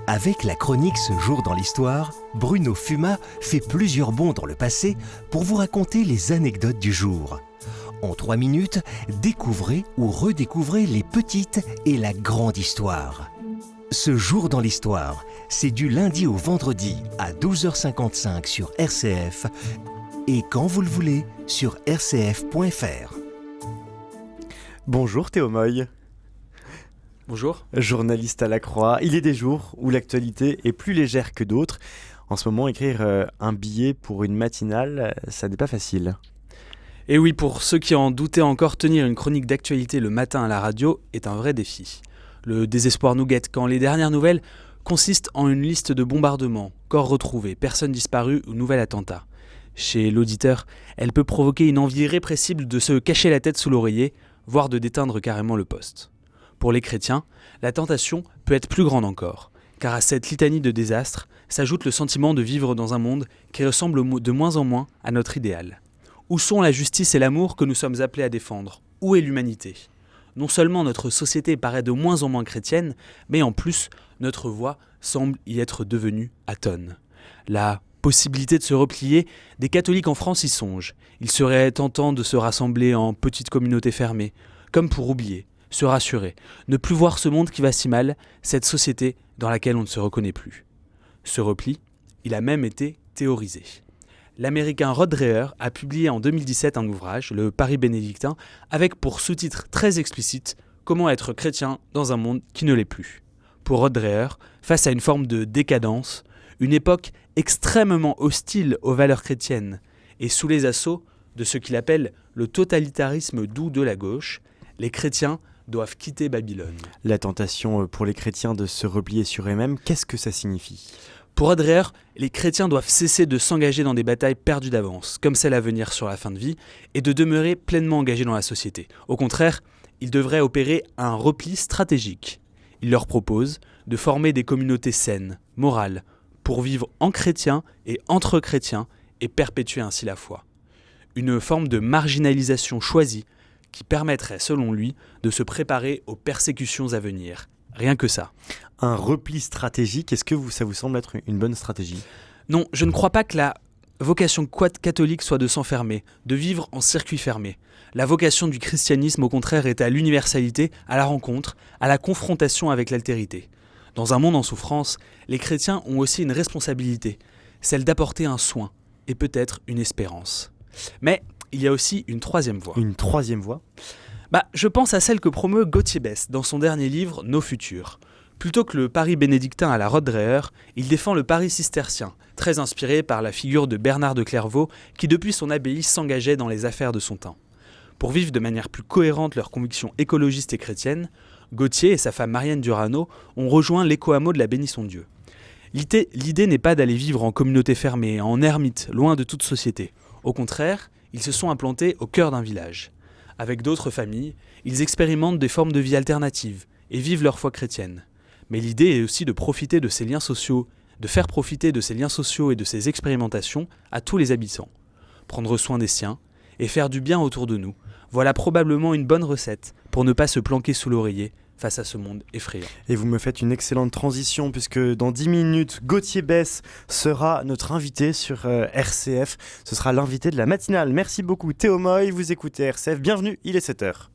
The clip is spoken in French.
Avec la chronique Ce jour dans l'histoire, Bruno Fuma fait plusieurs bonds dans le passé pour vous raconter les anecdotes du jour. En 3 minutes, découvrez ou redécouvrez les petites et la grande histoire. Ce jour dans l'histoire, c'est du lundi au vendredi à 12h55 sur RCF et quand vous le voulez sur rcf.fr. Bonjour Théo Moy. Bonjour. Journaliste à la Croix, il est des jours où l'actualité est plus légère que d'autres. En ce moment, écrire un billet pour une matinale, ça n'est pas facile. Et oui, pour ceux qui en doutaient encore, tenir une chronique d'actualité le matin à la radio est un vrai défi. Le désespoir nous guette quand les dernières nouvelles consistent en une liste de bombardements, corps retrouvés, personnes disparues ou nouvel attentat. Chez l'auditeur, elle peut provoquer une envie irrépressible de se cacher la tête sous l'oreiller, voire de d'éteindre carrément le poste. Pour les chrétiens, la tentation peut être plus grande encore, car à cette litanie de désastres s'ajoute le sentiment de vivre dans un monde qui ressemble de moins en moins à notre idéal. Où sont la justice et l'amour que nous sommes appelés à défendre ? Où est l'humanité ? Non seulement notre société paraît de moins en moins chrétienne, mais en plus, notre voix semble y être devenue atone. La possibilité de se replier, des catholiques en France y songent. Il serait tentant de se rassembler en petites communautés fermées, comme pour oublier, se rassurer, ne plus voir ce monde qui va si mal, cette société dans laquelle on ne se reconnaît plus. Ce repli, il a même été théorisé. L'américain Rod Dreher a publié en 2017 un ouvrage, le Paris bénédictin, avec pour sous-titre très explicite « Comment être chrétien dans un monde qui ne l'est plus ». Pour Rod Dreher, face à une forme de décadence, une époque extrêmement hostile aux valeurs chrétiennes et sous les assauts de ce qu'il appelle le totalitarisme doux de la gauche, les chrétiens doivent quitter Babylone. La tentation pour les chrétiens de se replier sur eux-mêmes, qu'est-ce que ça signifie ? Pour Dreher, les chrétiens doivent cesser de s'engager dans des batailles perdues d'avance, comme celle à venir sur la fin de vie, et de demeurer pleinement engagés dans la société. Au contraire, ils devraient opérer un repli stratégique. Il leur propose de former des communautés saines, morales, pour vivre en chrétiens et entre chrétiens et perpétuer ainsi la foi. Une forme de marginalisation choisie qui permettrait, selon lui, de se préparer aux persécutions à venir. Rien que ça. Un repli stratégique, est-ce que ça vous semble être une bonne stratégie ? Non, je ne crois pas que la vocation catholique soit de s'enfermer, de vivre en circuit fermé. La vocation du christianisme, au contraire, est à l'universalité, à la rencontre, à la confrontation avec l'altérité. Dans un monde en souffrance, les chrétiens ont aussi une responsabilité, celle d'apporter un soin et peut-être une espérance. Mais il y a aussi une troisième voie. Une troisième voie ? Je pense à celle que promeut Gauthier Besse dans son dernier livre « Nos futurs ». Plutôt que le Paris bénédictin à la Rod Dreher, il défend le Paris cistercien, très inspiré par la figure de Bernard de Clairvaux qui depuis son abbaye s'engageait dans les affaires de son temps. Pour vivre de manière plus cohérente leurs convictions écologistes et chrétiennes, Gauthier et sa femme Marianne Durano ont rejoint l'éco-hameau de la Bénisson-Dieu. L'idée n'est pas d'aller vivre en communauté fermée, en ermite, loin de toute société. Au contraire, ils se sont implantés au cœur d'un village. Avec d'autres familles, ils expérimentent des formes de vie alternatives et vivent leur foi chrétienne. Mais l'idée est aussi de profiter de ces liens sociaux, de faire profiter de ces liens sociaux et de ces expérimentations à tous les habitants. Prendre soin des siens et faire du bien autour de nous, voilà probablement une bonne recette pour ne pas se planquer sous l'oreiller face à ce monde effrayant. Et vous me faites une excellente transition puisque dans 10 minutes, Gauthier Besse sera notre invité sur RCF. Ce sera l'invité de la matinale. Merci beaucoup Théo Moy, vous écoutez RCF, bienvenue, il est 7h.